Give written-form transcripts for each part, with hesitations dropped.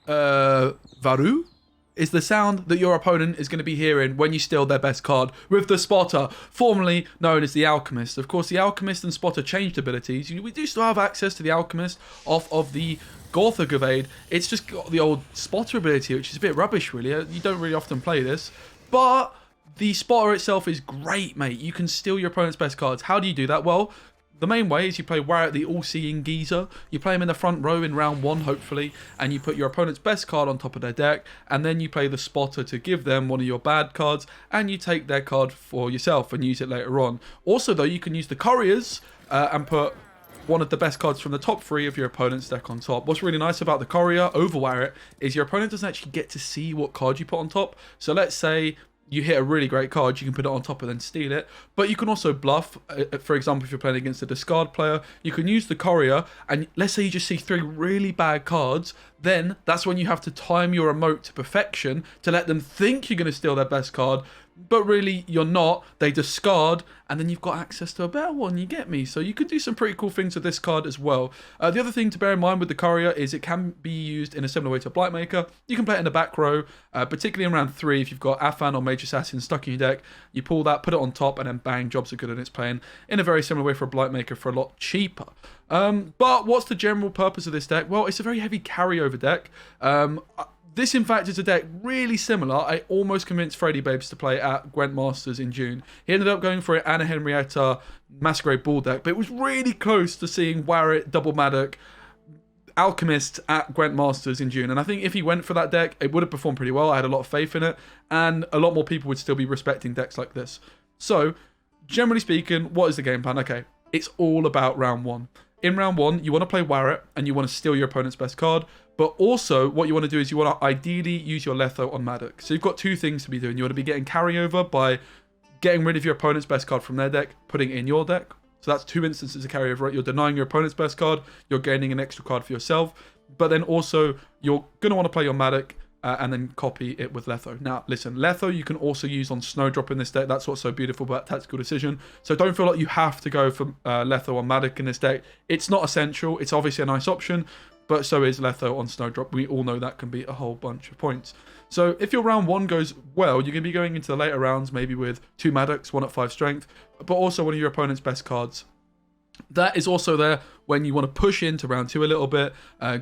Varu is the sound that your opponent is going to be hearing when you steal their best card with the Spotter, formerly known as the Alchemist. Of course, the Alchemist and Spotter changed abilities. We do still have access to the Alchemist off of the Gorthagavade. It's just got the old Spotter ability, which is a bit rubbish, really. You don't really often play this. But the Spotter itself is great, mate. You can steal your opponent's best cards. How do you do that? Well, the main way is you play Warrett, the all-seeing geezer. You play him in the front row in round 1, hopefully, and you put your opponent's best card on top of their deck, and then you play the Spotter to give them one of your bad cards, and you take their card for yourself and use it later on. Also, though, you can use the Couriers and put one of the best cards from the top 3 of your opponent's deck on top. What's really nice about the Courier over Warrett is your opponent doesn't actually get to see what card you put on top. So let's say you hit a really great card, you can put it on top and then steal it. But you can also bluff. For example, if you're playing against a discard player, you can use the Courier, and let's say you just see 3 really bad cards, then that's when you have to time your emote to perfection to let them think you're going to steal their best card, but really you're not. They discard, and then you've got access to a better one, you get me? So you could do some pretty cool things with this card as well. The other thing to bear in mind with the Courier is it can be used in a similar way to Blightmaker. You can play it in the back row, particularly in round 3 if you've got Afan or Mage Assassin stuck in your deck. You pull that, put it on top, and then bang, jobs are good, and it's playing in a very similar way for a Blightmaker for a lot cheaper. But what's the general purpose of this deck? Well, it's a very heavy carryover deck. This, in fact, is a deck really similar. I almost convinced Freddy Babes to play at Gwent Masters in June. He ended up going for an Anna Henrietta Masquerade Bull deck, but it was really close to seeing Warrett, Double Maddock, Alchemist at Gwent Masters in June. And I think if he went for that deck, it would have performed pretty well. I had a lot of faith in it, and a lot more people would still be respecting decks like this. So, generally speaking, what is the game plan? Okay, it's all about round 1. In round 1, you want to play Warrett, and you want to steal your opponent's best card. But also, what you want to do is you want to ideally use your Letho on Maddock. So you've got 2 things to be doing. You want to be getting carryover by getting rid of your opponent's best card from their deck, putting it in your deck. So that's 2 instances of carryover, right? You're denying your opponent's best card, you're gaining an extra card for yourself. But then also, you're going to want to play your Maddock and then copy it with Letho. Now, listen, Letho you can also use on Snowdrop in this deck. That's what's so beautiful about Tactical Decision. So don't feel like you have to go for Letho on Maddock in this deck. It's not essential. It's obviously a nice option, but so is Letho on Snowdrop. We all know that can be a whole bunch of points. So if your round 1 goes well, you're going to be going into the later rounds maybe with 2 Maddocks, 1 at 5 strength, but also one of your opponent's best cards. That is also there when you want to push into round 2 a little bit,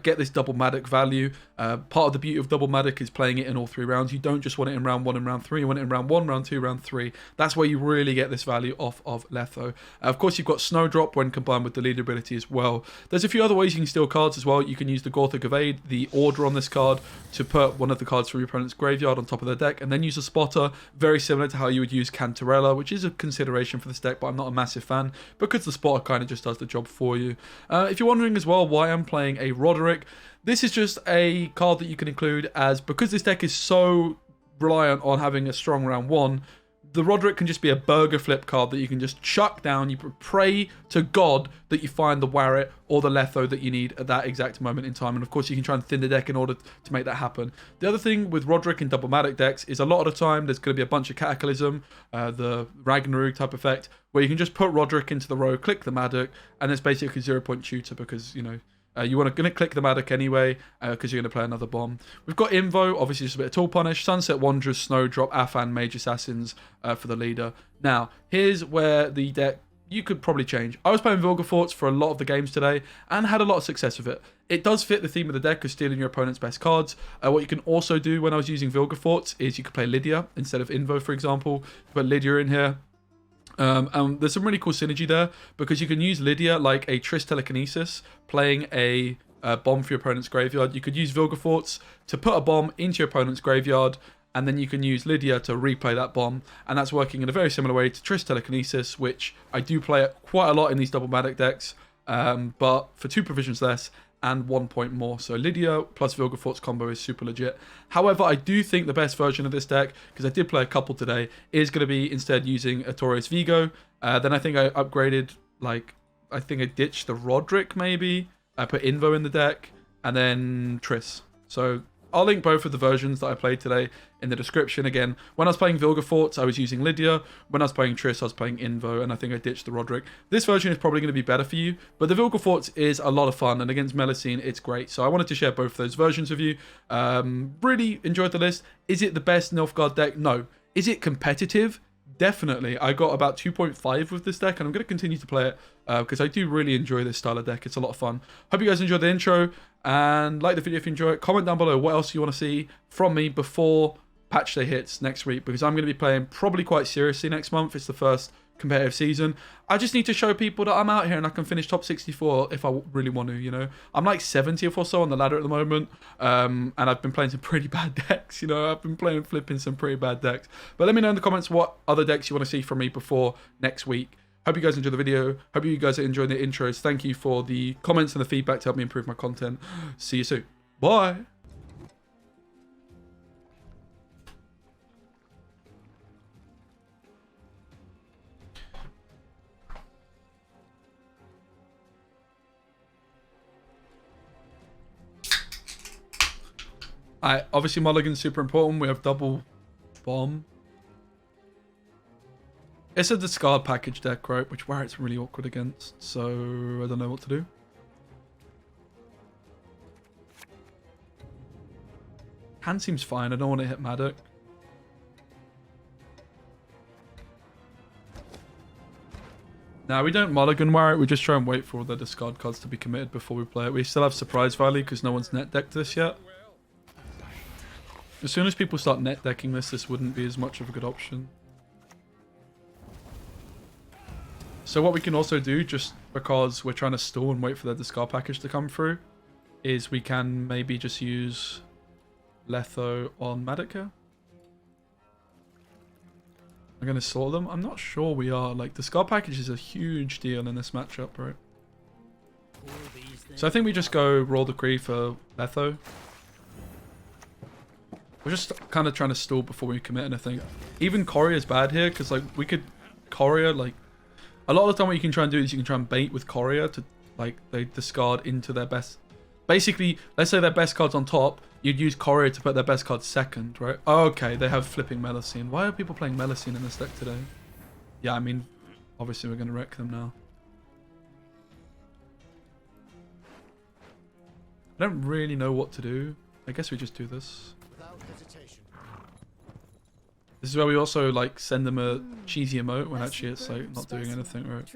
get this double Maddock value. Part of the beauty of double Maddock is playing it in all 3 rounds. You don't just want it in round 1 and round 3. You want it in round 1, round 2, round 3. That's where you really get this value off of Letho. Of course, you've got Snowdrop when combined with the leader ability as well. There's a few other ways you can steal cards as well. You can use the Gorthagavade, the order on this card, to put one of the cards from your opponent's graveyard on top of their deck, and then use a Spotter, very similar to how you would use Cantarella, which is a consideration for this deck, but I'm not a massive fan, because the Spotter kind of just does the job for you. If you're wondering as well why I'm playing a Roderick, this is just a card that you can include as, because this deck is so reliant on having a strong round 1, the Roderick can just be a burger flip card that you can just chuck down. You pray to God that you find the Warrett or the Letho that you need at that exact moment in time. And of course, you can try and thin the deck in order to make that happen. The other thing with Roderick and Double Maddock decks is a lot of the time there's going to be a bunch of Cataclysm, the Ragnarok type effect, where you can just put Roderick into the row, click the Maddock, and it's basically a 0-point shooter because, you know, you want to click the Maddock anyway because you're going to play another bomb. We've got Invo, obviously just a bit of tool punish, Sunset Wanderers, Snowdrop, Afan, Mage Assassins for the leader. Now, here's where the deck you could probably change. I was playing Vilgefortz for a lot of the games today and had a lot of success with it. It does fit the theme of the deck of stealing your opponent's best cards. What you can also do when I was using Vilgefortz is you could play Lydia instead of Invo, for example. Put Lydia in here. And there's some really cool synergy there because you can use Lydia like a Triss Telekinesis, playing a bomb for your opponent's graveyard. You could use Vilgefortz to put a bomb into your opponent's graveyard, and then you can use Lydia to replay that bomb, and that's working in a very similar way to Triss Telekinesis, which I do play quite a lot in these double Maddock decks, but for 2 provisions less and 1 point more. So Lydia plus Vilgefortz combo is super legit. However, I do think the best version of this deck, because I did play a couple today, is going to be instead using Artorias Vigo. Then I think I upgraded, I think I ditched the Roderick maybe. I put Invo in the deck, and then Triss. So I'll link both of the versions that I played today in the description. Again, when I was playing Vilgefortz, I was using Lydia. When I was playing Triss, I was playing Invo, and I think I ditched the Roderick. This version is probably going to be better for you, but the Vilgefortz is a lot of fun, and against Melusine, it's great. So I wanted to share both of those versions with you. Really enjoyed the list. Is it the best Nilfgaard deck? No. Is it competitive? Definitely. I got about 2.5 with this deck, and I'm going to continue to play it because I do really enjoy this style of deck. It's a lot of fun. Hope you guys enjoyed the intro, and like the video if you enjoy it. Comment down below what else you want to see from me before patch day hits next week, because I'm going to be playing probably quite seriously next month. It's the first competitive season. I just need to show people that I'm out here and I can finish top 64 if I really want to, you know. I'm like 70th or so on the ladder at the moment, and I've been playing some pretty bad decks, you know. I've been flipping some pretty bad decks. But let me know in the comments what other decks you want to see from me before next week. Hope you guys enjoyed the video. Hope you guys are enjoying the intros. Thank you for the comments and the feedback to help me improve my content. See you soon. Bye. Obviously Mulligan's super important. We have double bomb. It's a discard package deck, right? Which Warritt's really awkward against, so I don't know what to do. Hand seems fine. I don't want to hit Maddock. Now we don't Mulligan Warritt. We just try and wait for all the discard cards to be committed before we play it. We still have surprise value because no one's net decked this yet. As soon as people start net decking this, this wouldn't be as much of a good option. So what we can also do, just because we're trying to stall and wait for the discard package to come through, is we can maybe just use Letho on Maddock here. I'm going to sort them. I'm not sure we are. Like, discard package is a huge deal in this matchup, right? So I think we just go Royal Decree for Letho. We're just kind of trying to stall before we commit anything. Even Courier is bad here, because like we could Courier, like a lot of the time what you can try and do is you can try and bait with Courier to like they discard into their best. Basically, let's say their best card's on top, you'd use Courier to put their best card second, right? Oh, okay, they have flipping Melusine. Why are people playing Melusine in this deck today? Yeah, I mean, obviously we're going to wreck them now. I don't really know what to do. I guess we just do this. This is where we also like send them a cheesy emote when actually it's like not doing anything, right?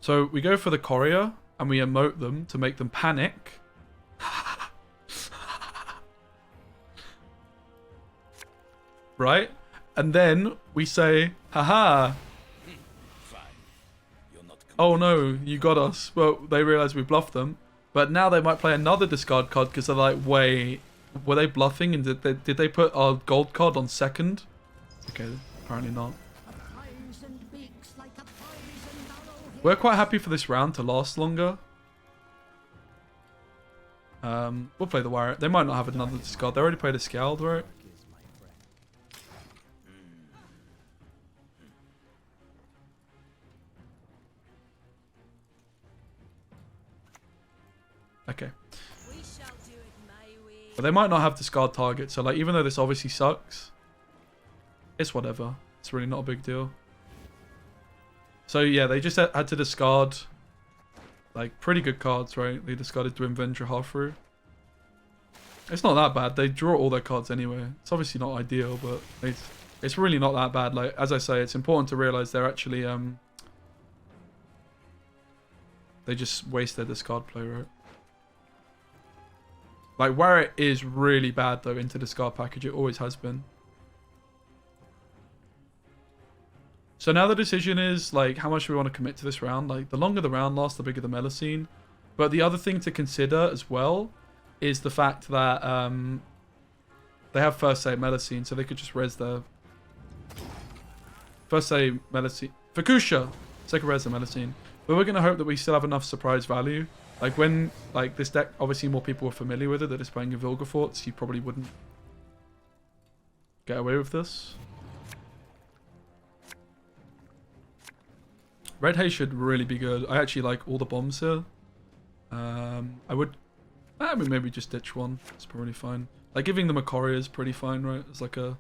So we go for the Courier and we emote them to make them panic. Right? And then we say, haha. Oh no, you got us. Well, they realize we bluffed them. But now they might play another discard card because they're like, wait, were they bluffing and did they put our gold card on second? Okay, apparently not. We're quite happy for this round to last longer. We'll play the Warrior. They might not have another discard. They already played a Scald, right? Okay. But they might not have discard target, so like even though this obviously sucks, it's whatever. It's really not a big deal. So yeah, they just had to discard like pretty good cards, right? They discarded Dwinvendra Halfru. It's not that bad. They draw all their cards anyway. It's obviously not ideal, but it's really not that bad. Like as I say, it's important to realize they're actually they just waste their discard play, right? Like Warritt is really bad though into discard package. It always has been. So now the decision is like how much we want to commit to this round. Like the longer the round lasts, the bigger the Melusine. But the other thing to consider as well is the fact that they have first save Melusine, so they could just res their first save Melusine. Fukusha, second res the Melusine. But we're gonna hope that we still have enough surprise value. Like when like this deck, obviously more people are familiar with it that is playing in Vilgefortz, you probably wouldn't get away with this. Red Haze should really be good. I actually like all the bombs here. I would maybe just ditch one. It's probably fine. Like giving them a courier is pretty fine, right? It's like a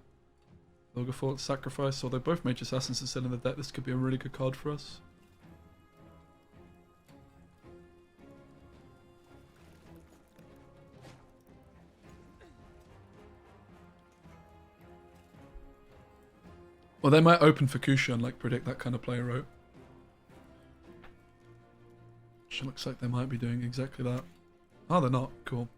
Nilfgaard sacrifice. Although both mage assassins are still in the deck, this could be a really good card for us. Well, they might open Fukusha and like predict that kind of play, right? Which looks like they might be doing exactly that. Oh, they're not. Cool.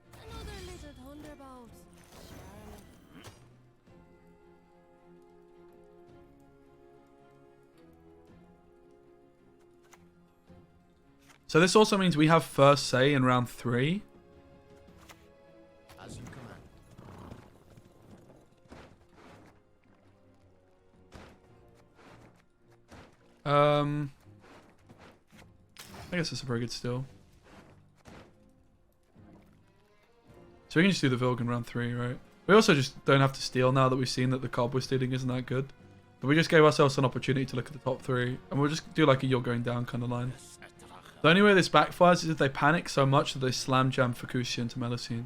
So this also means we have first say in round 3. As you command. I guess it's a very good steal. So we can just do the Vilg in round 3, right? We also just don't have to steal now that we've seen that the card we're stealing isn't that good. But we just gave ourselves an opportunity to look at the top 3. And we'll just do like a you're going down kind of line. The only way this backfires is if they panic so much that they slam jam Fukusha into Melusine.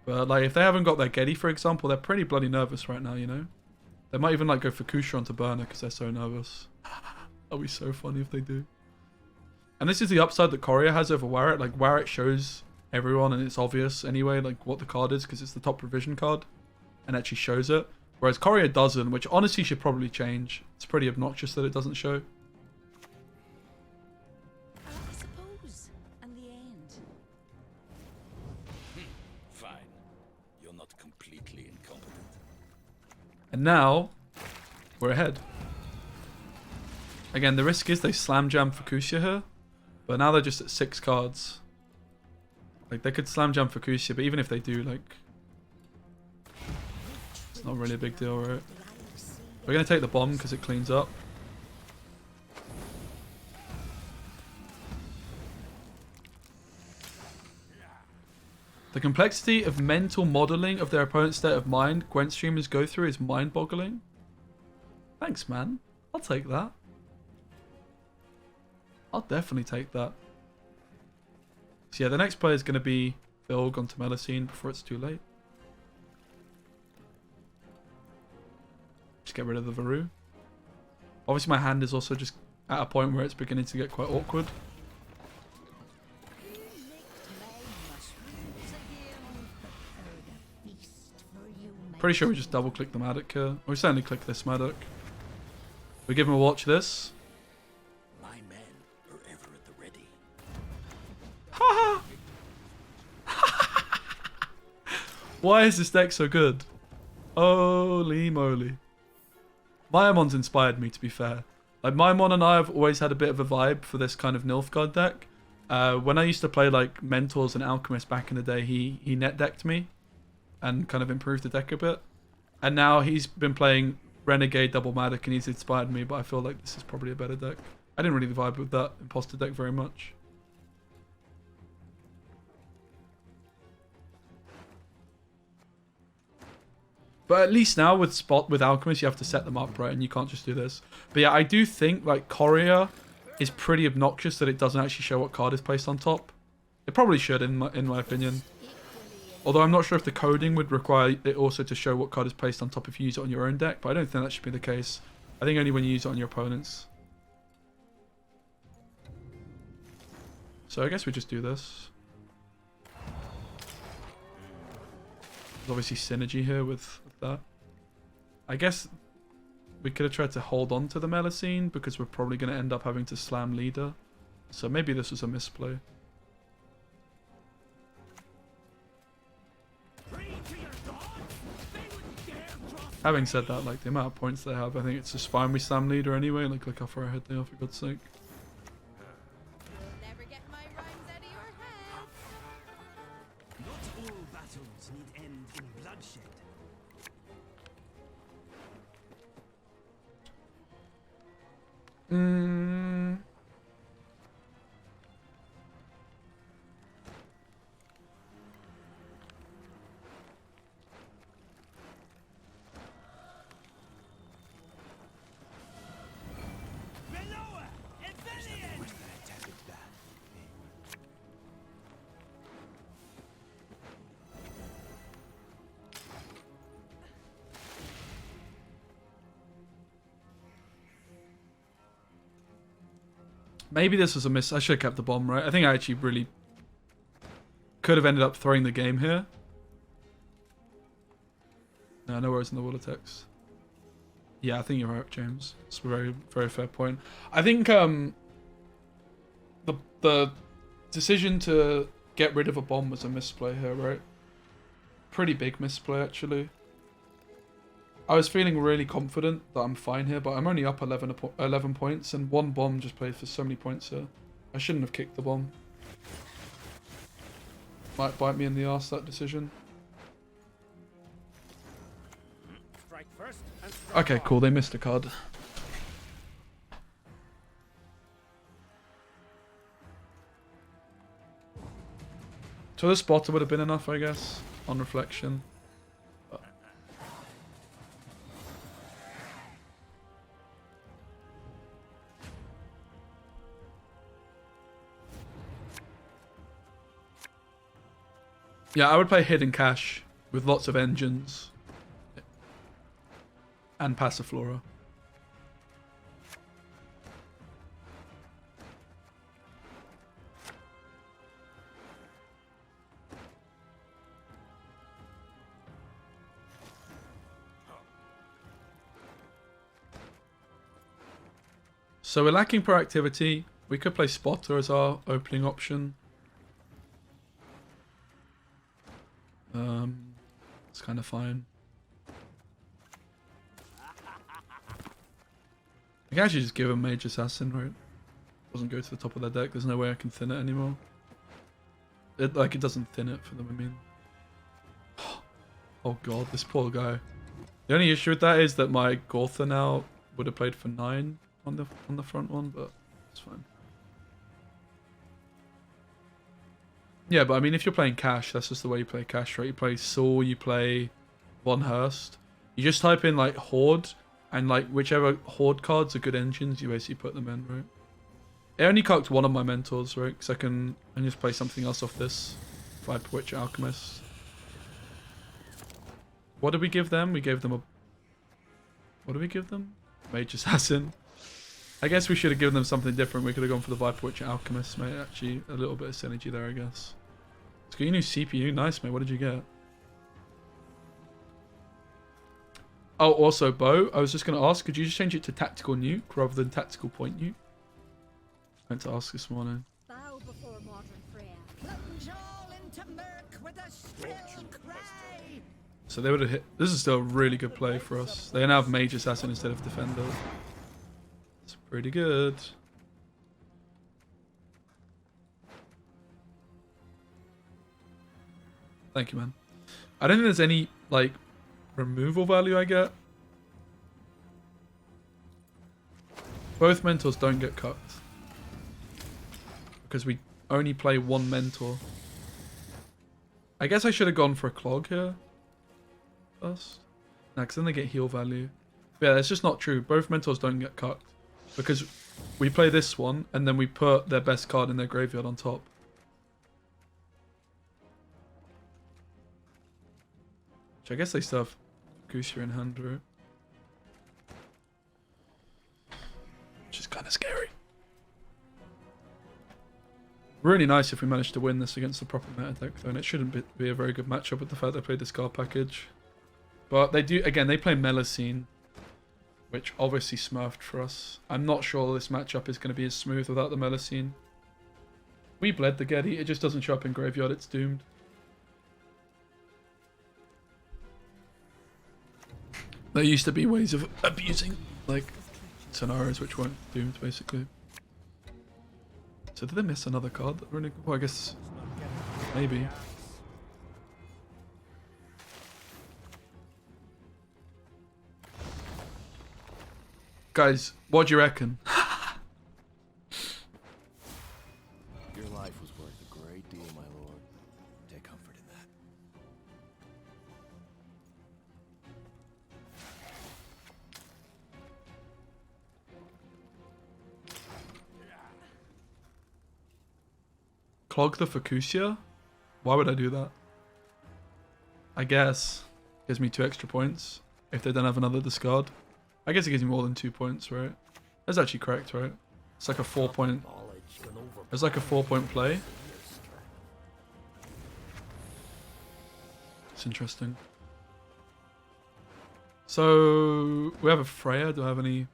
But like if they haven't got their Getty, for example, they're pretty bloody nervous right now, you know? They might even like go Fukusha onto burner because they're so nervous. That'll be so funny if they do. And this is the upside that Courier has over Warrant. Like Warrant shows everyone and it's obvious anyway, like what the card is because it's the top revision card and actually shows it. Whereas Courier doesn't, which honestly should probably change. It's pretty obnoxious that it doesn't show. I suppose, and the end. Fine. You're not completely incompetent. And now, we're ahead. Again, the risk is they slam jam Fukusha here. But now they're just at 6 cards. Like, they could slam jam Fukusha, but even if they do, like... It's not really a big deal, right? We're going to take the bomb because it cleans up. The complexity of mental modeling of their opponent's state of mind Gwent streamers go through is mind-boggling. Thanks, man. I'll take that. I'll definitely take that. So yeah, the next player is going to be Vilg onto Melusine before it's too late. Just get rid of the Varu. Obviously my hand is also just at a point where it's beginning to get quite awkward. Pretty sure we just double click the Madoc here. We certainly click this Madoc. We give him a watch this. My men are ever at the ready. Haha! Why is this deck so good? Holy moly. Maimon's inspired me, to be fair. Like, Maimon and I have always had a bit of a vibe for this kind of Nilfgaard deck. When I used to play, like, Mentors and Alchemist back in the day, he net decked me and kind of improved the deck a bit. And now he's been playing Renegade Double Madoc and he's inspired me, but I feel like this is probably a better deck. I didn't really vibe with that Imposter deck very much. But at least now with Alchemist, you have to set them up, right? And you can't just do this. But yeah, I do think, like, Courier is pretty obnoxious that it doesn't actually show what card is placed on top. It probably should, in my opinion. Although I'm not sure if the coding would require it also to show what card is placed on top if you use it on your own deck. But I don't think that should be the case. I think only when you use it on your opponent's. So I guess we just do this. There's obviously synergy here with that. I guess we could have tried to hold on to the Melusine because we're probably going to end up having to slam leader. So maybe this was a misplay. Having said that, like, the amount of points they have, I think it's just fine we slam leader anyway. Like, look how far ahead they are, for God's sake. Never get my rhymes out of your head. Not all battles need end in bloodshed. Maybe this was a miss. I should have kept the bomb, right? I think I actually really could have ended up throwing the game here. No worries in the water text. Yeah, I think you're right, James. It's a very, very fair point. I think the decision to get rid of a bomb was a misplay here, right? Pretty big misplay, actually. I was feeling really confident that I'm fine here, but I'm only up 11 points, and one bomb just played for so many points here. I shouldn't have kicked the bomb. Might bite me in the arse, that decision. Strike first and strike Okay, cool. They missed a card. So the spotter would have been enough, I guess, on reflection. But yeah, I would play Hidden Cache with lots of engines and Passiflora. So we're lacking proactivity. We could play Spotter as our opening option. It's kind of fine. I can actually just give a Mage Assassin, right? Doesn't go to the top of their deck. There's no way I can thin it anymore. It doesn't thin it for them, I mean. Oh god, this poor guy. The only issue with that is that my Gortha now would have played for 9 on the front one, but it's fine. Yeah, but I mean, if you're playing Cache, that's just the way you play Cache, right? You play Saul, you play Von Hurst. You just type in like Horde, and like whichever Horde cards are good engines, you basically put them in, right? It only cocked one of my mentors, right? Because I can just play something else off this. Viper Witch Alchemist. What did we give them? We gave them a... What did we give them? Mage Assassin. I guess we should have given them something different. We could have gone for the Viper Witch Alchemist, mate. Actually, a little bit of synergy there, I guess. Let's get your new CPU. Nice, mate. What did you get? Oh, also, Bo, I was just going to ask, could you just change it to Tactical Nuke rather than Tactical Point Nuke? I meant to ask this morning. Bow before modern Freya. Plunge all into murk with a shrill cry. So they would have hit... This is still a really good play for us. They now have Mage Assassin instead of Defender. It's pretty good. Thank you, man. I don't think there's any, like, removal value I get. Both mentors don't get cut. Because we only play one mentor. I guess I should have gone for a Clog here. First. Nah, because then they get heal value. But yeah, that's just not true. Both mentors don't get cut. Because we play this one, and then we put their best card in their graveyard on top. Which I guess they still have Goosey in hand, right? Which is kind of scary. Really nice if we managed to win this against the proper meta deck, though, and it shouldn't be a very good matchup with the fact they played this card package. But they do, again, they play Melusine, which obviously smurfed for us. I'm not sure this matchup is going to be as smooth without the Melusine. We bled the Getty, it just doesn't show up in graveyard, it's doomed. There used to be ways of abusing, like, scenarios which weren't doomed, basically. So did they miss another card? Well, I guess maybe. Guys, what do you reckon? Your life was worth a great deal, my lord. Take comfort in that. Clog the Fucusia? Why would I do that? I guess gives me 2 extra points if they don't have another discard. I guess it gives me more than 2 points, right? That's actually correct, right? It's like a 4-point It's like a 4-point play. It's interesting. So we have a Freya. Do I have any?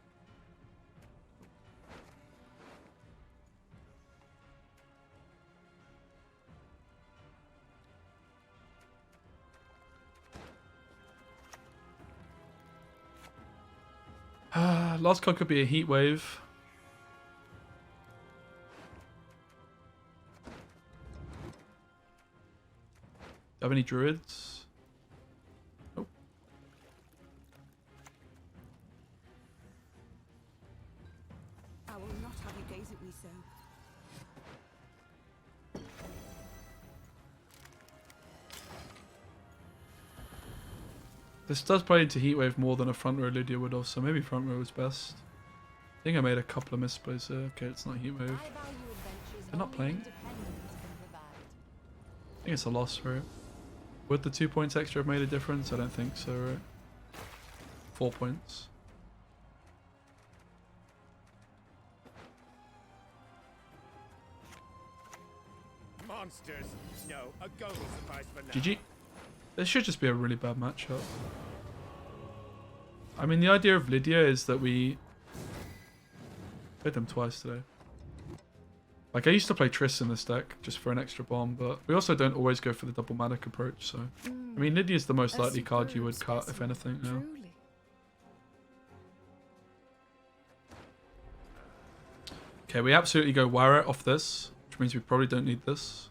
Last card could be a heat wave. Do you have any druids? Nope. I will not have you gaze at me so. This does play into Heatwave more than a front row Lydia would have, so maybe front row was best. I think I made a couple of misplays there. Okay, it's not Heatwave. They're not playing. I think it's a loss, right? Would the 2 points extra have made a difference? I don't think so, right? 4 points. Monsters. No, a goal will suffice for now. GG. This should just be a really bad matchup. I mean, the idea of Lydia is that we played them twice today. Like, I used to play Triss in this deck just for an extra bomb, but we also don't always go for the double manic approach, so... I mean, Lydia's the most likely card you would cut, if anything, yeah. Okay, we absolutely go Warret off this, which means we probably don't need this.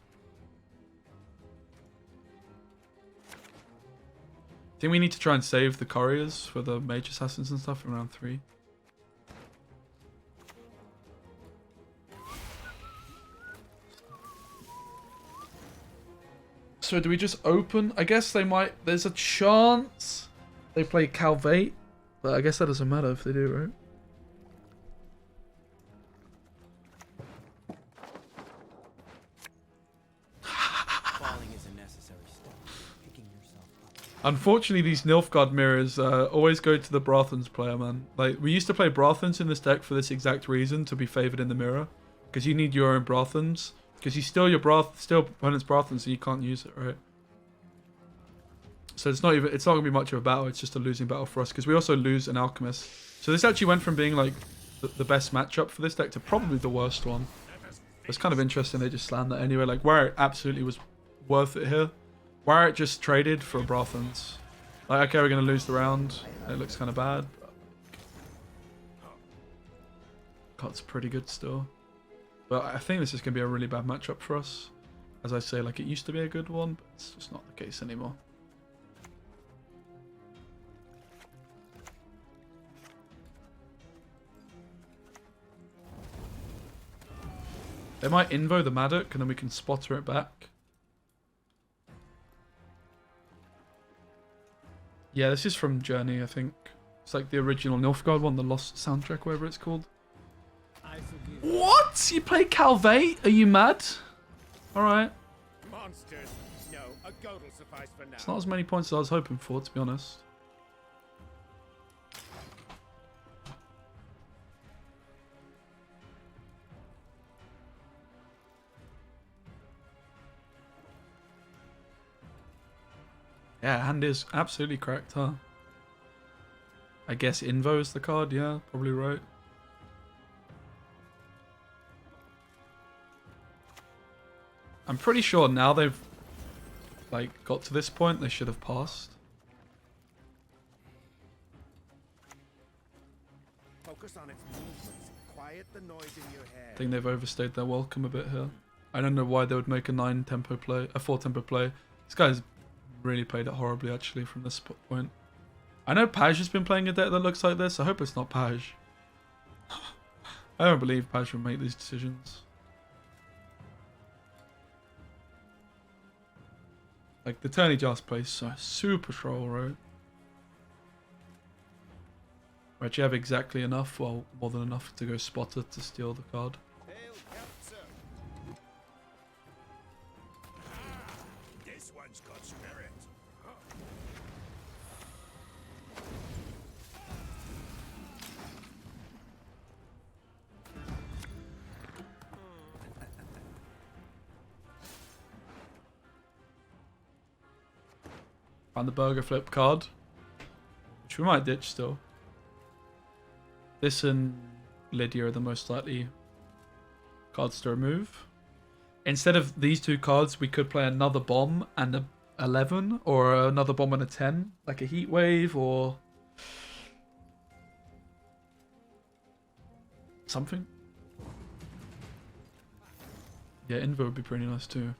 I think we need to try and save the couriers for the mage assassins and stuff in round 3. So do we just open? I guess they might... There's a chance they play Calvate, but I guess that doesn't matter if they do, right? Falling is a necessary step. Picking yourself up. Unfortunately, these Nilfgaard mirrors always go to the Brathens player, man. Like, we used to play Brathens in this deck for this exact reason, to be favored in the mirror. Because you need your own Brathens. Because you steal your opponent's Brathens and you can't use it, right? So it's not gonna be much of a battle, it's just a losing battle for us, because we also lose an Alchemist. So this actually went from being like the best matchup for this deck to probably the worst one. It's kind of interesting they just slammed that anyway. Like, Warret absolutely was worth it here. Warret just traded for a Brathens. Like, okay, we're gonna lose the round. It looks kind of bad. Card's pretty good still. But I think this is going to be a really bad matchup for us. As I say, like, it used to be a good one, but it's just not the case anymore. They might invo the Maddock, and then we can spotter it back. Yeah, this is from Journey, I think. It's like the original Nilfgaard one, the Lost soundtrack, whatever it's called. What? You play Calvate? Are you mad? Alright. Monsters. No, a goal will suffice for now. It's not as many points as I was hoping for, to be honest. Yeah, hand is absolutely cracked, huh? I guess Invo is the card, yeah, probably right. I'm pretty sure now they've like got to this point, they should have passed. Focus on its movements. Quiet the noise in your head. I think they've overstayed their welcome a bit here. I don't know why they would make a 4 tempo play. This guy's really played it horribly actually from this point. I know Paj has been playing a deck that looks like this. I hope it's not Paj. I don't believe Paj would make these decisions. Like, the Turny Jars plays so super troll, right? Right, you have exactly enough, well, more than enough to go spotter to steal the card. This one's got spirit. Found the burger flip card, which we might ditch still. This and Lydia are the most likely cards to remove. Instead of these two cards, we could play another bomb and a 11, or another bomb and a 10, like a heat wave or something. Yeah, Invo would be pretty nice too.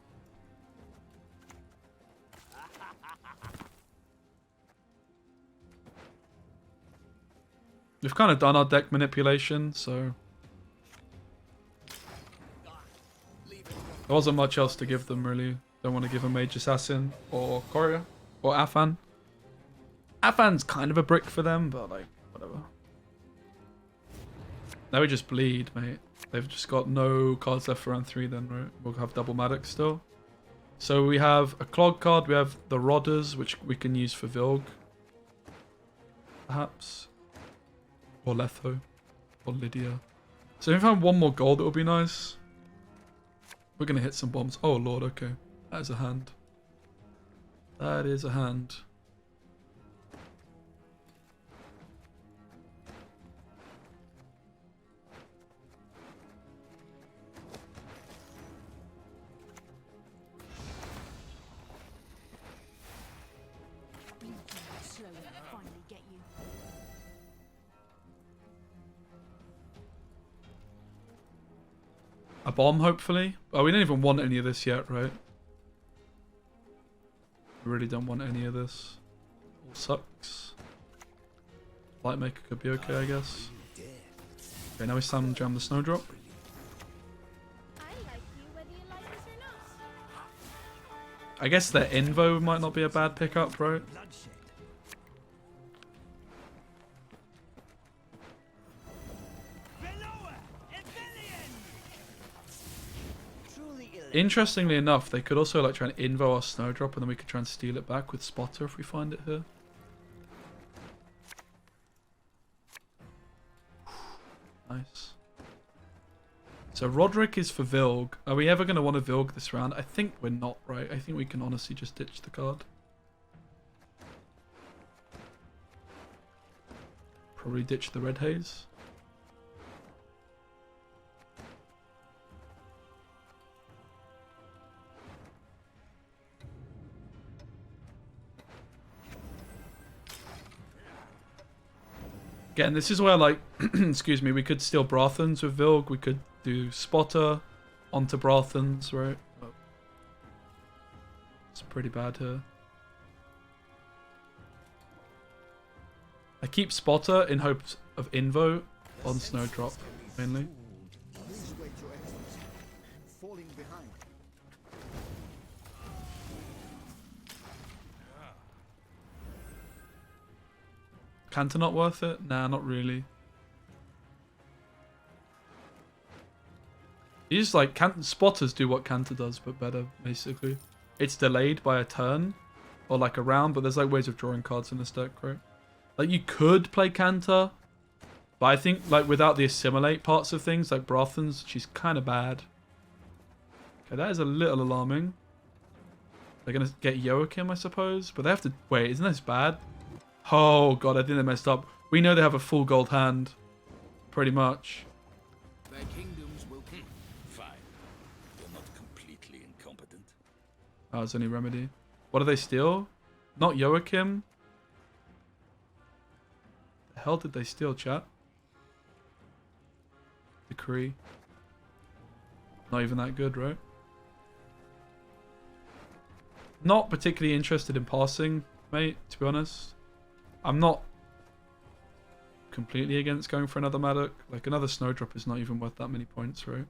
We've kind of done our deck manipulation, so there wasn't much else to give them, really. Don't want to give a Mage Assassin or Courier or Afan. Afan's kind of a brick for them, but like, whatever. Now we just bleed, mate. They've just got no cards left for round 3 then, right? We'll have double Maddox still. So we have a Clog card, we have the Rodders, which we can use for Vilg. Perhaps. Or Letho. Or Lydia. So if we found one more gold, it would be nice. We're going to hit some bombs. Oh lord, okay. That is a hand. That is a hand. Slowly, finally get you. A bomb, hopefully. Oh, we don't even want any of this yet, right? We really don't want any of this. All sucks. Lightmaker could be okay, I guess. Okay, now we slam jam the Snowdrop. I like you whether you like us or not. I guess their Invo might not be a bad pickup, right? Bloodshed. Veloa! Evelian! Truly ill. Interestingly enough, they could also like try and Invo our Snowdrop and then we could try and steal it back with Spotter if we find it here. Nice. So Roderick is for Vilg. Are we ever going to want to Vilg this round? I think we're not, right? I think we can honestly just ditch the card. Probably ditch the Red Haze. Again, this is where, like, excuse me, we could steal Brathens with Vilg. We could do Spotter onto Brathens, right? Oh. It's pretty bad here. I keep Spotter in hopes of Invo on Snowdrop, mainly. Please wait, Your Excellency. Falling behind. Canter not worth it? Nah, not really. You just like Spotters do what Canter does, but better, basically. It's delayed by a turn or like a round, but there's like ways of drawing cards in this deck, right? Like you could play Canter, but I think like without the assimilate parts of things, like Brathens, she's kind of bad. Okay, that is a little alarming. They're gonna get Joachim, I suppose, but they have to wait. Isn't this bad? Oh god, I think they messed up. We know they have a full gold hand, pretty much. Their kingdoms will... Fine. You're not completely incompetent. Oh, it's only Remedy. What do they steal? Not Joachim. The hell did they steal, chat? Decree. Not even that good, right? Not particularly interested in passing, mate, to be honest. I'm not completely against going for another Maddox. Like, another Snowdrop is not even worth that many points, right?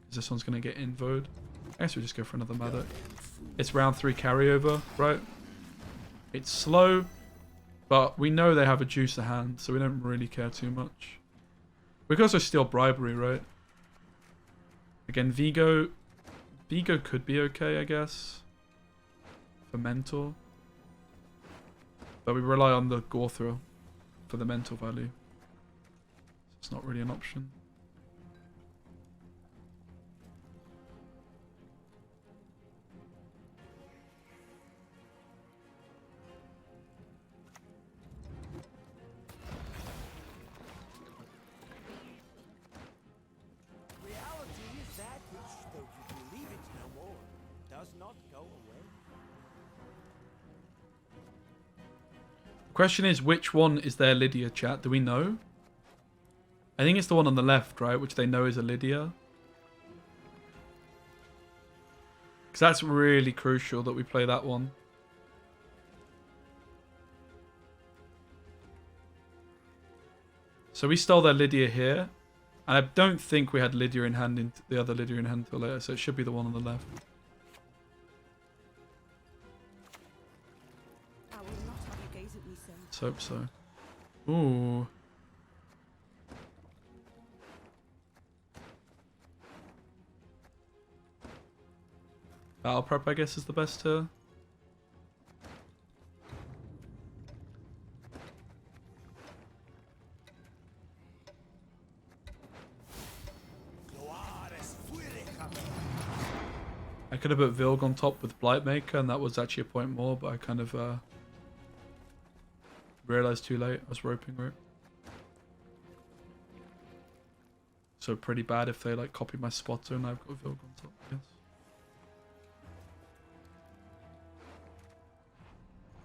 Because this one's going to get invoed. I guess we just go for another Maddox. It's round 3 carryover, right? It's slow, but we know they have a juicer hand, so we don't really care too much. We could also steal Bribery, right? Again, Vigo. Vigo could be okay, I guess. For Mentor. But we rely on the Gorthra for the mental value. It's not really an option. Question is, which one is their Lydia, chat? Do we know? I think it's the one on the left, right? Which they know is a Lydia. Because that's really crucial that we play that one. So we stole their Lydia here. And I don't think we had Lydia in hand, the other Lydia in hand until later. So it should be the one on the left. I will not have you gaze at me so. Let's hope so. Ooh. Battle prep, I guess, is the best here. I could have put Vilg on top with Blightmaker, and that was actually a point more, but I kind of realized too late. I was roping right. So pretty bad if they like copy my spotter and I've got Vilg on top, I guess.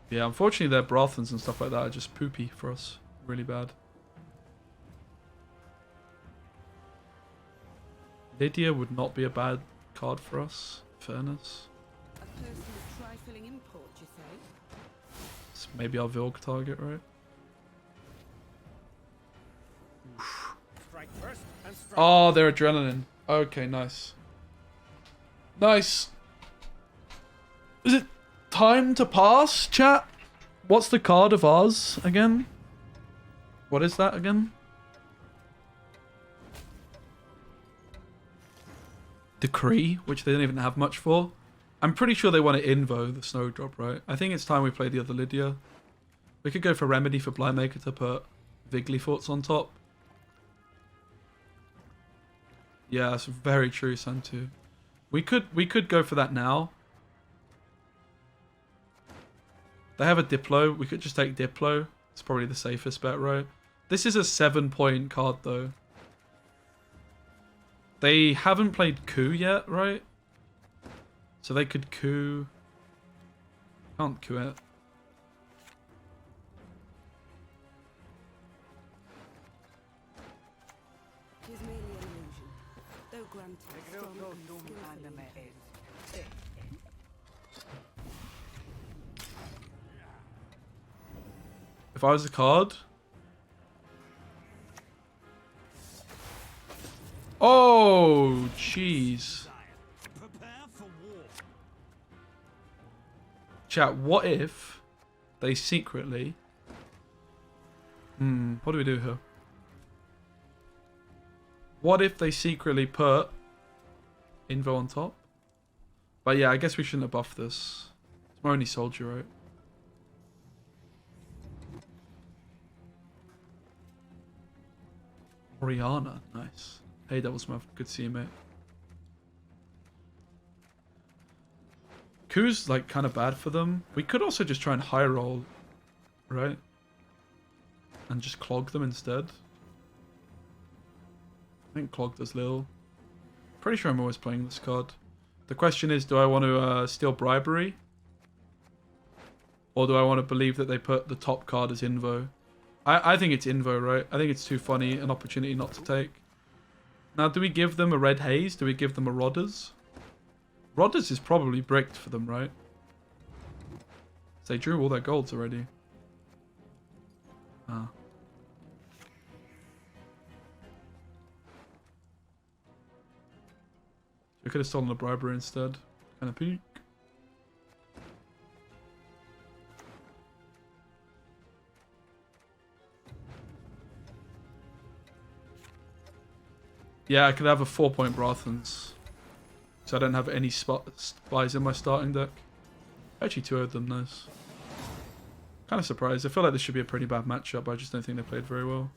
Yeah, unfortunately their Brothans and stuff like that are just poopy for us. Really bad. Lydia would not be a bad card for us, in fairness. A person with trifling import, you say? It's maybe our Vilg target, right? Strike first and strike. Oh, they're adrenaline. Okay, nice. Nice. Is it time to pass, chat? What's the card of ours again? What is that again? Decree, which they don't even have much for. I'm pretty sure they want to invo the Snowdrop, right? I think it's time we play the other Lydia. We could go for Remedy for Blightmaker to put Wigglyforts on top. Yeah, that's very true, Santu. We could go for that now. They have a Diplo. We could just take Diplo. It's probably the safest bet, right? This is a 7-point card, though. They haven't played coup yet, right? So they could coup. Can't coup it. Tis merely an illusion. Though granted, strong and skillfully. If I was a card. Oh, jeez. Prepare for war. Chat, what if they secretly... what do we do here? What if they secretly put Invo on top? But yeah, I guess we shouldn't have buffed this. It's my only soldier, right? Oriana, nice. Hey, that was my good to see you, mate. Coup's like kind of bad for them. We could also just try and high roll, right? And just clog them instead. I think clog does little. Pretty sure I'm always playing this card. The question is, do I want to steal bribery? Or do I want to believe that they put the top card as Invo? I think it's Invo, right? I think it's too funny an opportunity not to take. Now, do we give them a Red Haze? Do we give them a Rodders? Rodders is probably bricked for them, right? They drew all their golds already. Ah. We could have stolen a bribery instead. Kind of peak. Yeah, I could have a 4-point Brothans. So I don't have any spies in my starting deck. Actually, 2 of them, nice. Kind of surprised. I feel like this should be a pretty bad matchup, but I just don't think they played very well.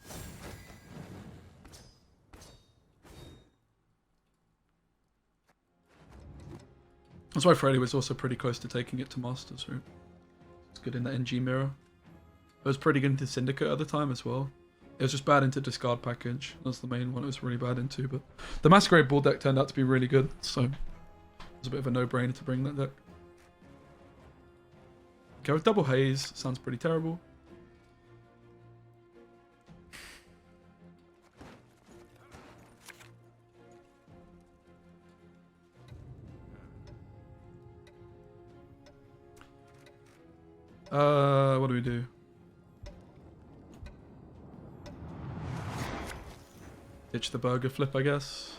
That's why Freddy was also pretty close to taking it to Masters, right? It's good in the NG mirror. It was pretty good into Syndicate at the time as well. It was just bad into Discard Package. That's the main one it was really bad into. But the Masquerade Bull deck turned out to be really good. So it was a bit of a no-brainer to bring that deck. Okay, with Double Haze. Sounds pretty terrible. What do we do? Ditch the burger flip, I guess.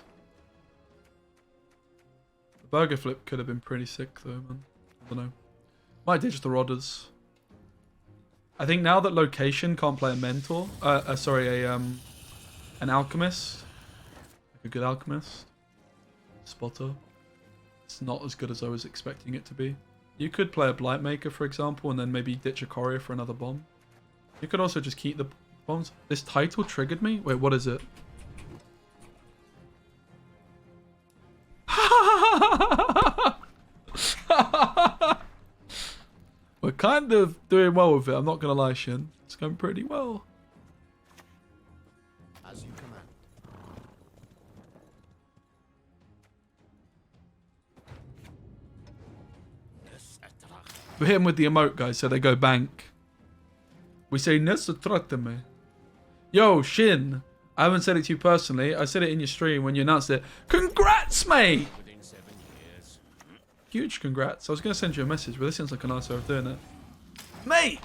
The burger flip could have been pretty sick though, man. I don't know. Might ditch the rodders. I think now that location can't play a mentor, an alchemist, like a good alchemist, spotter, it's not as good as I was expecting it to be. You could play a blight maker, for example, and then maybe ditch a courier for another bomb. You could also just keep the bombs. This title triggered me. Wait, what is it? We're kind of doing well with it, I'm not gonna lie, Shin. It's going pretty well. As you command. We hit him with the emote, guys, so they go bank. We say Nesatratame. Yo, Shin. I haven't said it to you personally. I said it in your stream when you announced it. Congrats, mate! Within 7 years. Huge congrats. I was going to send you a message, but this seems like a nice way of doing it. Mate!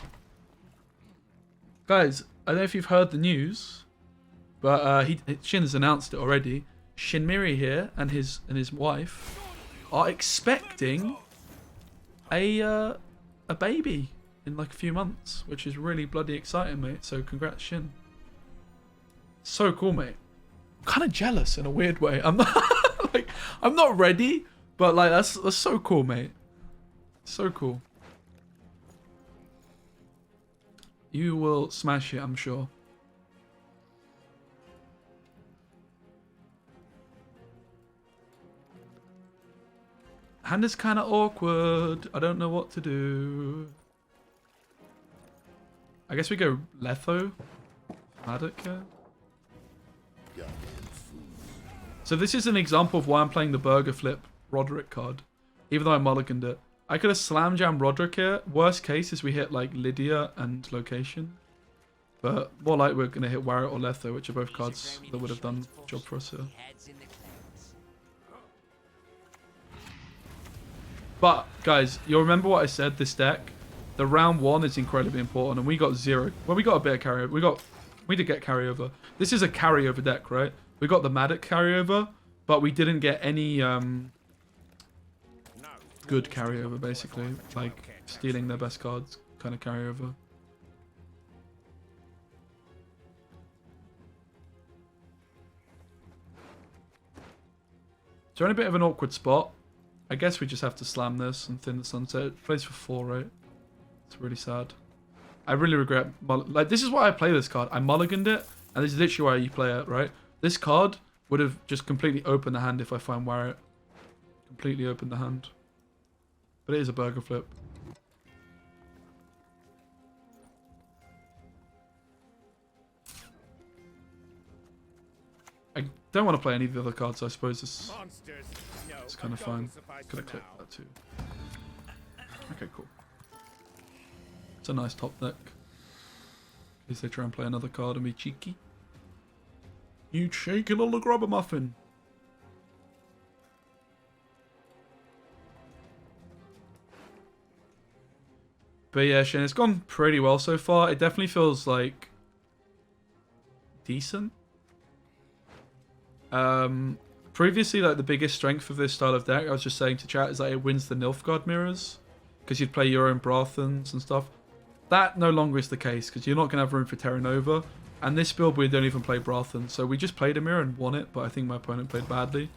Guys, I don't know if you've heard the news, but Shin has announced it already. Shinmiri here and his wife are expecting a baby in like a few months, which is really bloody exciting, mate. So congrats, Shin. So cool, mate. I'm kind of jealous in a weird way. I'm not like, I'm not ready, but like that's so cool, mate. So cool. You will smash it, I'm sure. Hand is kind of awkward. I don't know what to do. I guess we go Letho. Haddock here. So this is an example of why I'm playing the burger flip Roderick card. Even though I mulliganed it. I could have slam jammed Roderick here. Worst case is we hit like Lydia and location. But more like we're going to hit Warrior or Letho, which are both cards that would have done the job for us here. But guys, you'll remember what I said, this deck. The round 1 is incredibly important, and we got 0. Well, we got a bit of carryover. We did get carryover. This is a carryover deck, right? We got the Maddox carryover, but we didn't get any good carryover, basically. Like stealing their best cards kind of carryover. So we're in a bit of an awkward spot. I guess we just have to slam this and thin the sunset. It plays for 4, right? It's really sad. I really regret... Like, this is why I play this card. I mulliganed it, and this is literally why you play it, right? This card would have just completely opened the hand if I find Warrior. Completely opened the hand. But it is a burger flip. I don't want to play any of the other cards, so I suppose this... It's kind of fine. Could have clicked that too. Okay, cool. It's a nice top deck. In case they try and play another card and be cheeky. You shaking on the grubber muffin. But yeah, Shin, it's gone pretty well so far. It definitely feels like decent. Previously, like the biggest strength of this style of deck, I was just saying to chat, is that it wins the Nilfgaard mirrors. Because you'd play your own Brathens and stuff. That no longer is the case, because you're not going to have room for Terra Nova. And this build, we don't even play Brathen. So we just played a mirror and won it, but I think my opponent played badly.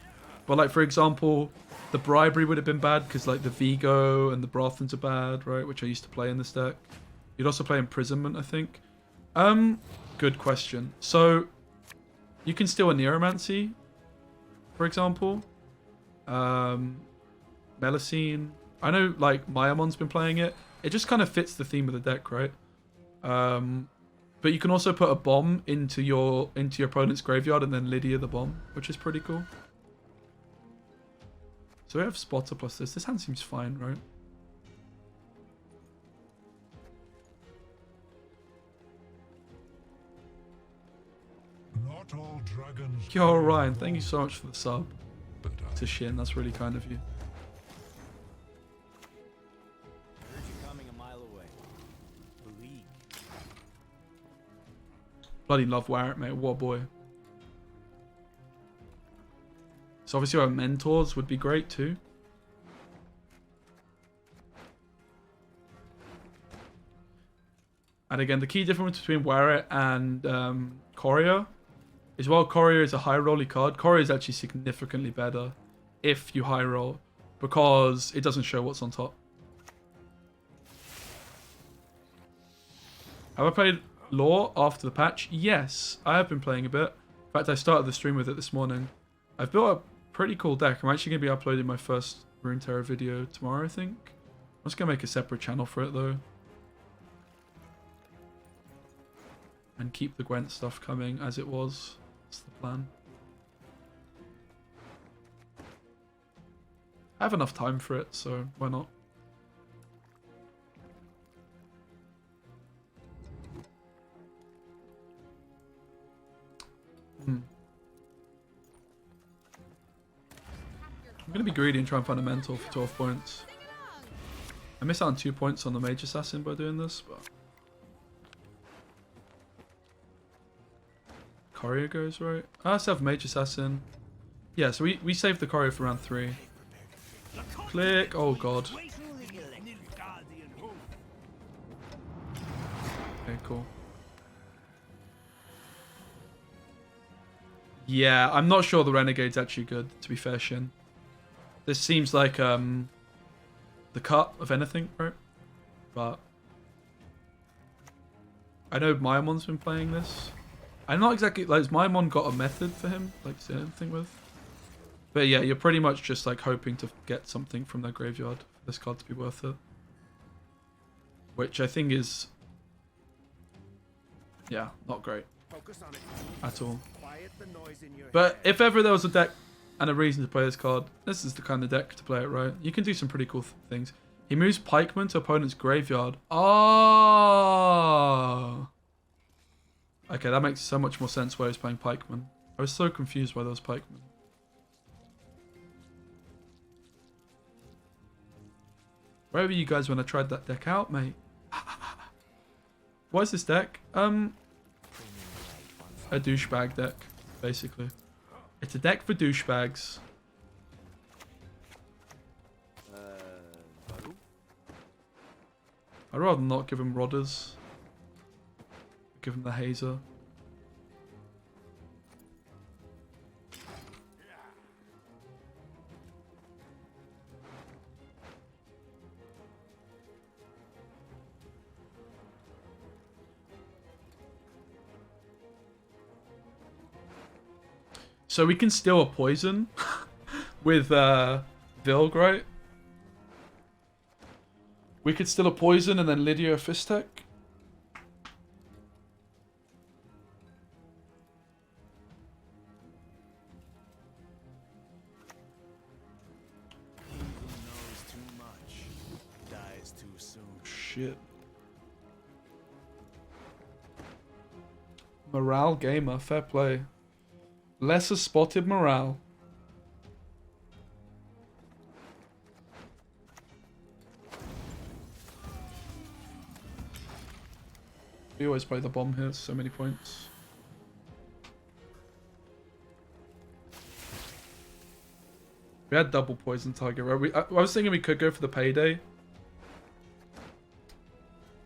But like, for example, the Bribery would have been bad, because like the Vigo and the Brathens are bad, right? Which I used to play in this deck. You'd also play Imprisonment, I think. Good question. So, you can steal a Neuromancy, for example. Melusine. I know, like, Mayamon's been playing it. It just kind of fits the theme of the deck, right? But you can also put a bomb into your opponent's graveyard and then Lydia the bomb, which is pretty cool. So we have Spotter plus this. This hand seems fine, right? Not all dragons. Yo, Ryan, thank you so much for the sub to Shin. That's really kind of you. Heard you coming a mile away. Bloody love Warwick, mate. What a boy. So obviously our mentors would be great too. And again, the key difference between Warwick and Courier is while Courier is a high rolly card, Courier is actually significantly better if you high roll because it doesn't show what's on top. Have I played Lore after the patch? Yes, I have been playing a bit. In fact, I started the stream with it this morning. I've built a pretty cool deck. I'm actually going to be uploading my first Runeterra video tomorrow, I think. I'm just going to make a separate channel for it, though. And keep the Gwent stuff coming as it was. That's the plan. I have enough time for it, so why not? I'm going to be greedy and try and find a mentor for 12 points. I miss out on 2 points on the Mage Assassin by doing this, but... Courier goes right. I also have Mage Assassin. Yeah, so we saved the Courier for round 3. Click. Oh god. Okay, cool. Yeah, I'm not sure the Renegade's actually good, to be fair, Shin. This seems like the cut of anything, right? But I know Maimon's been playing this. I'm not exactly like, has Maimon got a method for him, like to do anything with? But yeah, you're pretty much just like hoping to get something from their graveyard for this card to be worth it. Which I think is, yeah, not great at all. But if ever there was a deck and a reason to play this card, this is the kind of deck to play it, right? You can do some pretty cool things. He moves Pikeman to opponent's graveyard. Oh! Okay, that makes so much more sense why he's playing Pikeman. I was so confused why there was Pikeman. Where were you guys when I tried that deck out, mate? What is this deck? A douchebag deck, basically. It's a deck for douchebags. I'd rather not give him Rodders. Give him the Hazer. So we can steal a poison with Vilg, right? We could steal a poison and then Lydia a Fistek. Shit. Morale gamer, fair play. Lesser spotted morale. We always play the bomb here, so many points. We had double poison target, right? I was thinking we could go for the payday.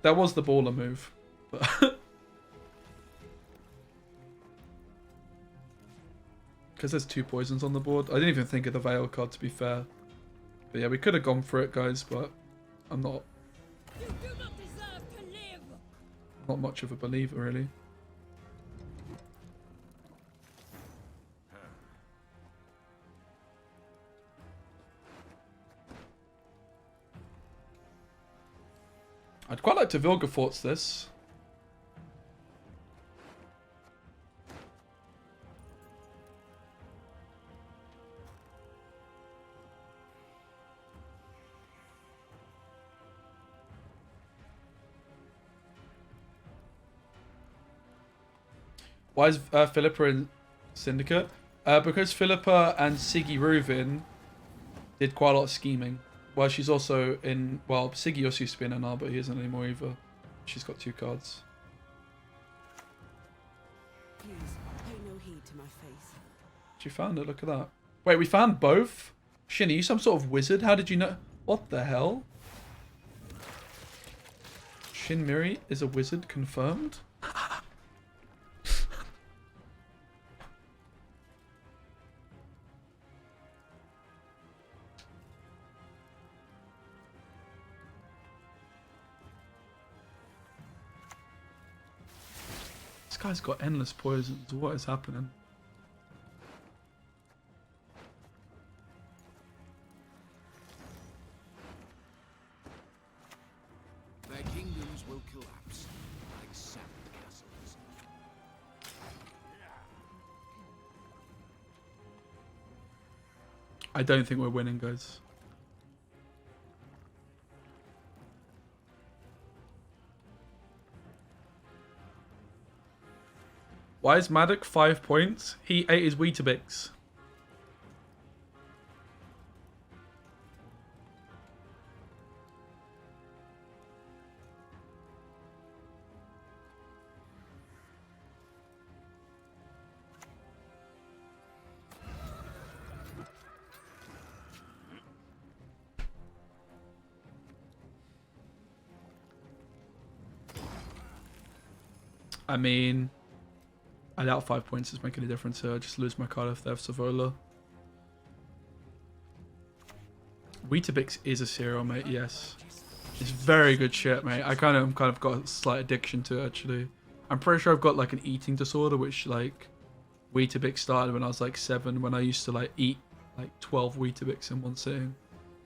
That was the baller move. But because there's 2 poisons on the board. I didn't even think of the Veil card, to be fair. But yeah, we could have gone for it, guys, but I'm not... You do not deserve to live. Not much of a believer, really. I'd quite like to Vilgefortz this. Why is Philippa in Syndicate? Because Philippa and Siggy Ruvin did quite a lot of scheming. Well, she's also in... Well, Siggy also used to be in NR, but he isn't anymore either. She's got 2 cards. She found it. Look at that. Wait, we found both? Shin, are you some sort of wizard? How did you know? What the hell? Shin Miri is a wizard, confirmed? This guy's got endless poisons. What is happening? Their kingdoms will collapse like sand castles. I don't think we're winning, guys. Why is Maddock 5 points? He ate his Weetabix. I mean, I doubt 5 points is making a difference here. I just lose my card if they have Savola. Weetabix is a cereal, mate. Yes, it's very good shit, mate. I'm kind of got a slight addiction to it, actually. I'm pretty sure I've got like an eating disorder, which like Weetabix started when I was like 7, when I used to like eat like 12 Weetabix in one sitting.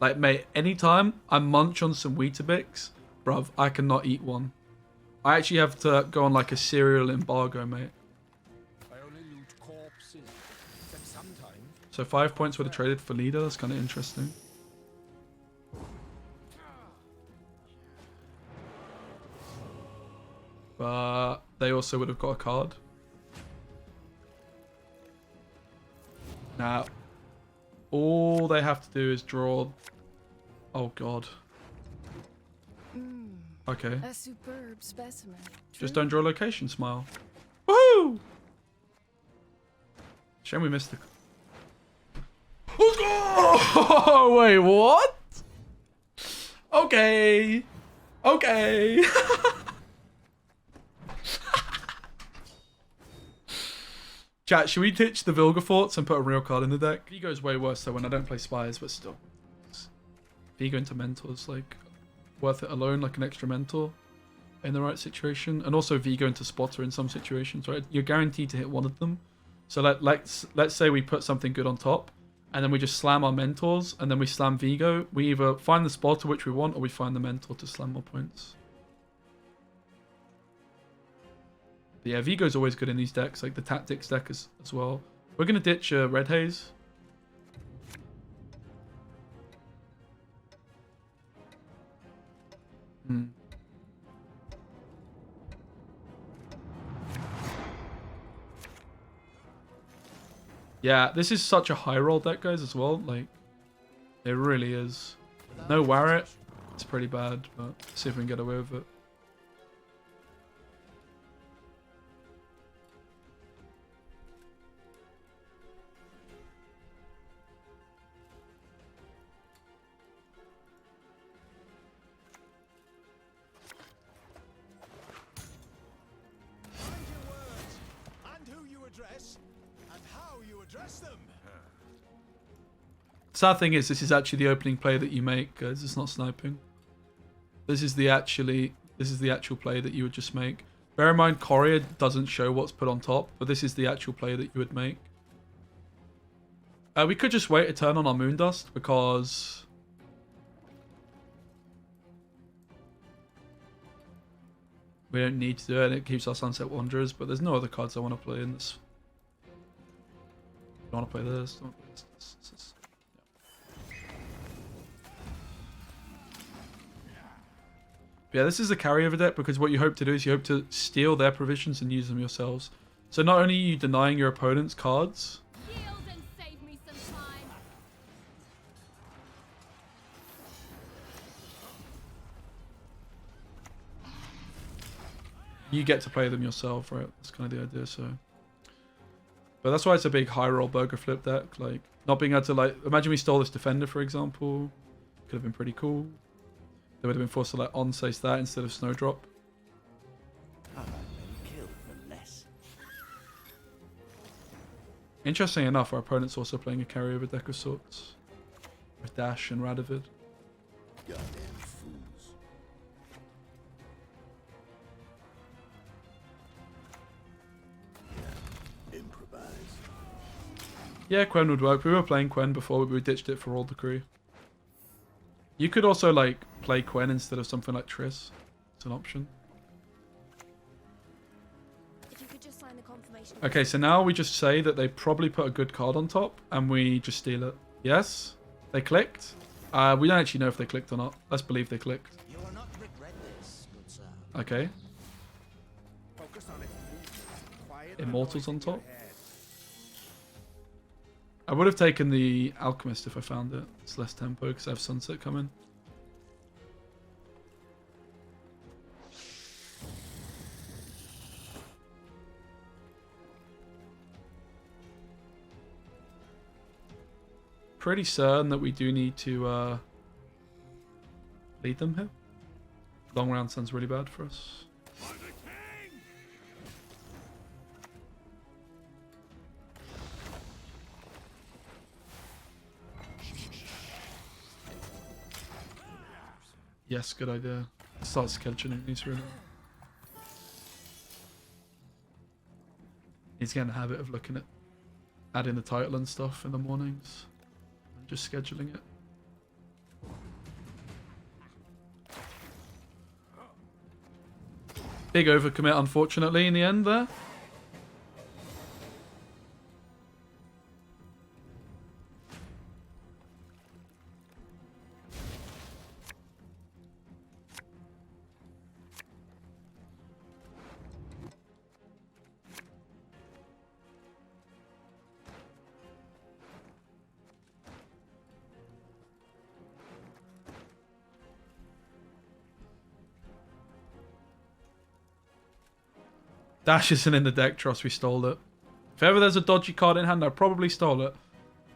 Like, mate, anytime I munch on some Weetabix, bruv, I cannot eat one. I actually have to go on like a cereal embargo, mate. I only loot corpses. Except sometimes. So 5 points would have traded for leader. That's kind of interesting. But they also would have got a card. Now, all they have to do is draw. Oh god. Okay. A superb specimen. Just don't draw location, smile. Woohoo! Shame we missed the. Oh, wait, what? Okay. Okay. Chat, should we ditch the Vilgeforts and put a real card in the deck? Vigo's way worse though when I don't play Spires, but still. Vigo into Mentor's like worth it alone, like an extra Mentor in the right situation. And also Vigo into Spotter in some situations, right? You're guaranteed to hit one of them. So let's say we put something good on top and then we just slam our Mentors and then we slam Vigo. We either find the Spotter which we want or we find the Mentor to slam more points. But yeah, Vigo's always good in these decks, like the Tactics deck as well. We're going to ditch Red Haze. Yeah, this is such a high roll deck, guys, as well. Like, it really is. No Warrant. It's pretty bad, but let's see if we can get away with it. Mind your words, and who you address, and how you address them. Sad thing is, this is actually the opening play that you make, guys. It's not sniping. This is the actual play that you would just make. Bear in mind, Courier doesn't show what's put on top, but this is the actual play that you would make. We could just wait a turn on our Moondust because we don't need to do it, and it keeps our Sunset Wanderers, but there's no other cards I want to play in this. Don't want to play this. Don't want to play this. Yeah, this is a carryover deck because what you hope to do is you hope to steal their provisions and use them yourselves. So not only are you denying your opponent's cards, Yield and save me some time. you get to play them yourself, right? That's kind of the idea, so. But that's why it's a big high roll burger flip deck. Like, not being able to, like, imagine we stole this defender, for example. Could have been pretty cool. They would have been forced to, like, on-sace that instead of snowdrop. How about many kill for less? Interesting enough, our opponent's also playing a carryover deck of sorts. With Dash and Radovid. Goddamn fools. Yeah, improvise. Yeah, Quen would work. We were playing Quen before, but we ditched it for all the crew. You could also, like, play Quen instead of something like Triss. It's an option. If you could just sign the confirmation. Okay, so now we just say that they probably put a good card on top, and we just steal it. Yes? They clicked? We don't actually know if they clicked or not. Let's believe they clicked. You will not regret this, good sir. Okay. Focus on its movements. Quiet Immortals on noise in your top. head. I would have taken the Alchemist if I found it. It's less tempo because I have Sunset coming. Pretty certain that we do need to lead them here. Long round sounds really bad for us. Yes, good idea. Start scheduling these really. He's getting a habit of looking at adding the title and stuff in the mornings and just scheduling it. Big overcommit, unfortunately, in the end there. Dash isn't in the deck, trust we stole it. If ever there's a dodgy card in hand, I probably stole it.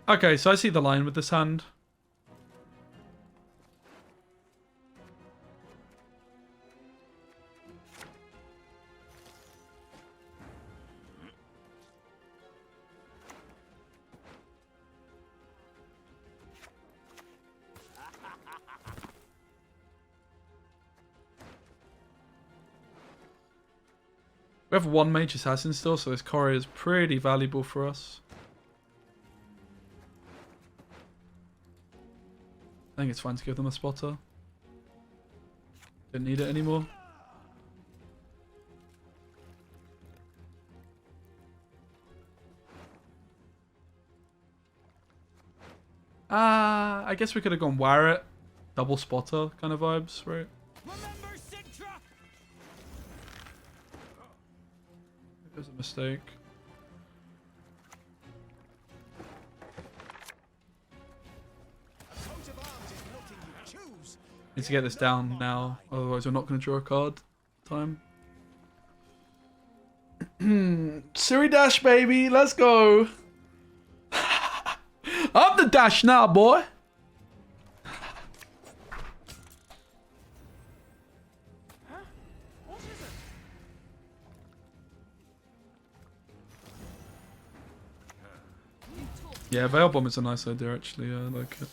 Okay, so I see the line with this hand. We have one Mage Assassin still, so this Courier is pretty valuable for us. I think it's fine to give them a spotter. Don't need it anymore. I guess we could have gone Warret. Double spotter kind of vibes, right? Remember Sintra! It was a mistake. A coat of arms is nothing you choose. Need to get this down now, otherwise we're not going to draw a card. Time. Siri Dash, baby, let's go. Up the dash now, boy. Yeah, Veil Bomb is a nice idea, actually. I like it.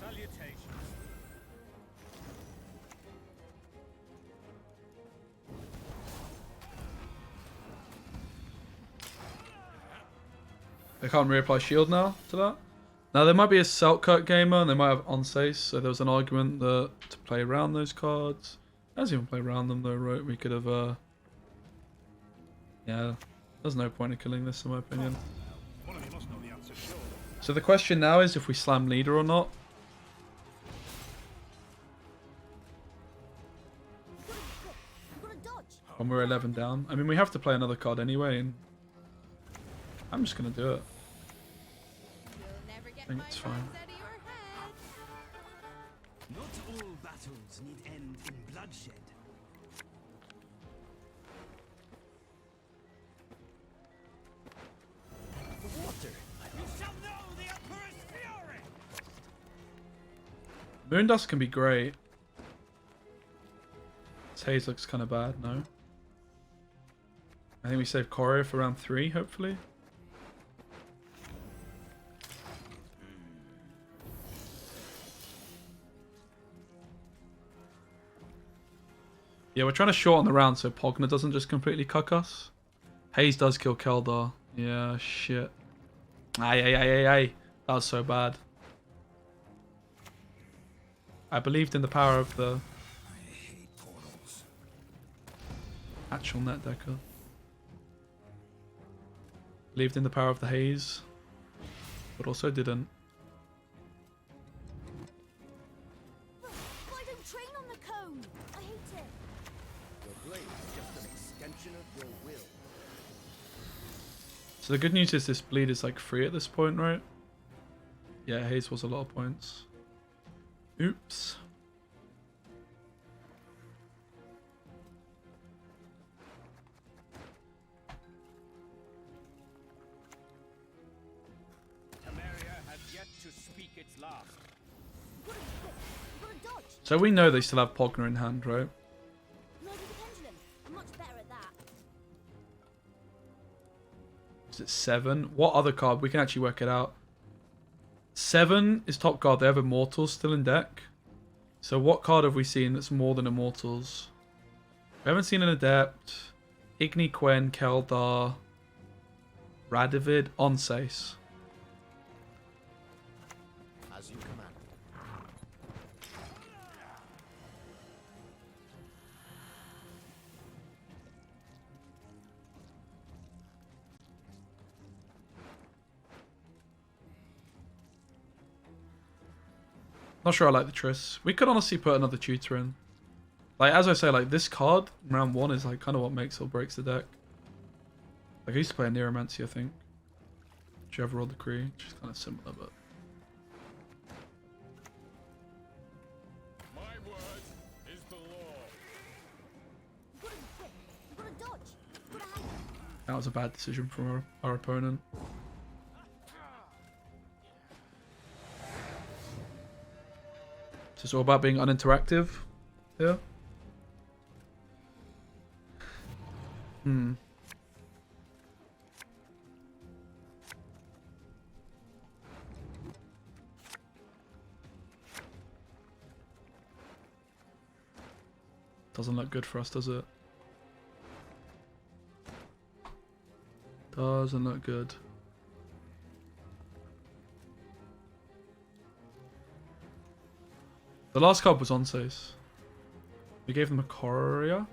Salutations. They can't reapply shield now to that. Now there might be a Selkirk gamer and they might have Onsace, so there was an argument that to play around those cards. Doesn't even play around them though, right? We could have yeah. There's no point in killing this in my opinion. One of you must know the answer, sure. So the question now is if we slam leader or not. You've got a dodge. When we're 11 down. I mean we have to play another card anyway and I'm just gonna do it. You'll never get think my it's words fine. out of your head. Not all battles need end in bloodshed. The water. You shall know the Emperor's fury! Moondust can be great. This haze looks kind of bad, no? I think we save Courier for round 3, hopefully. Yeah, we're trying to shorten the round so Pogna doesn't just completely cuck us. Haze does kill Keldar. Yeah, shit. Ay. That was so bad. I believed in the power of the I hate portals. actual net decker. Believed in the power of the haze, but also didn't. Why don't train on the cone? I hate it. Your blade is just an extension of your will. So the good news is this bleed is like free at this point, right? Yeah, haze was a lot of points. Oops. Temeria has yet to speak its last. You've got to dodge. So we know they still have Pogna in hand, right? Loading the pendulum. I'm much better at that. Is it 7? What other card? We can actually work it out. 7 is top card. They have Immortals still in deck. So what card have we seen that's more than Immortals? We haven't seen an Adept. Igni Quen, Keldar, Radovid, Onsace. As you command. Not sure I like the Triss. We could honestly put another tutor in. Like, as I say, like, this card, in round 1, is like kind of what makes or breaks the deck. Like, I used to play a Neuromancy, I think. Did you ever roll the Kree? Which is kind of similar, but... My word is the law. You've got to be quick. You've got to dodge. You've got to hang. That was a bad decision from our opponent. So it's all about being uninteractive. Yeah. Doesn't look good for us, does it? Doesn't look good. The last card was Onsace. We gave them a Courier.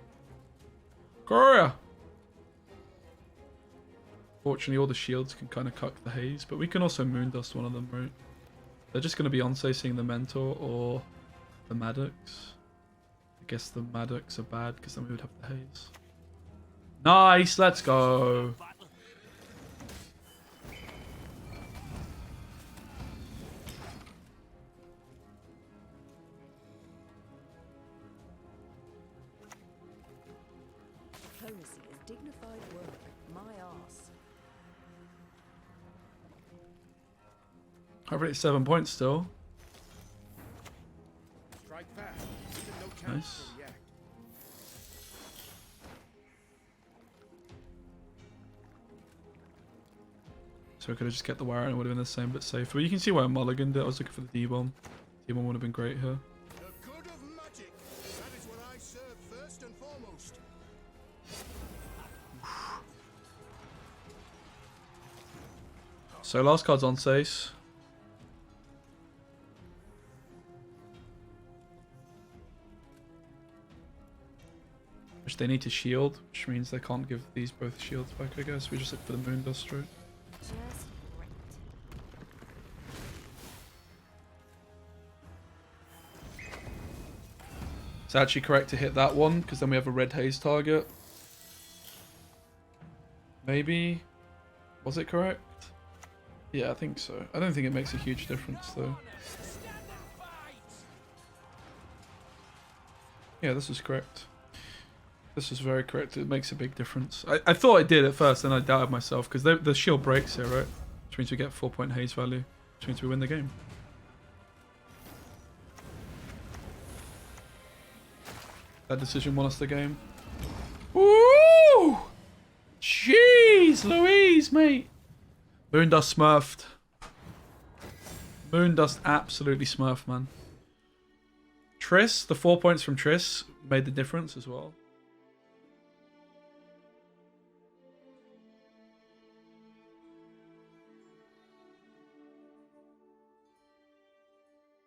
Courier! Fortunately, all the shields can kind of cuck the haze, but we can also Moondust one of them, right? They're just going to be Onsacing the Mentor or the Maddox. I guess the Maddox are bad because then we would have the haze. Nice, let's go. Diplomacy is dignified work. My arse. I've rated 7 points still. Strike fast. Even no chance Nice. to react. So we could have just kept the wire and it would have been the same but safer. But you can see why Mulligan did. I was looking for the D-bomb. D-bomb would have been great here. The good of magic. That is what I serve first and foremost. So last card's Onsace. Which they need to shield, which means they can't give these both shields back, I guess. We just look for the Moondust, right? Just great. It's actually correct to hit that one, because then we have a red haze target. Maybe. Was it correct? Yeah, I think so. I don't think it makes a huge difference though. Yeah, this is correct. This is very correct. It makes a big difference. I thought it did at first, and I doubted myself because the shield breaks here, right? Which means we get 4-point haze value. Which means we win the game. That decision won us the game. Woo! Jeez Louise, mate. Moondust smurfed. Moondust absolutely smurfed, man. Triss, the 4 points from Triss made the difference as well.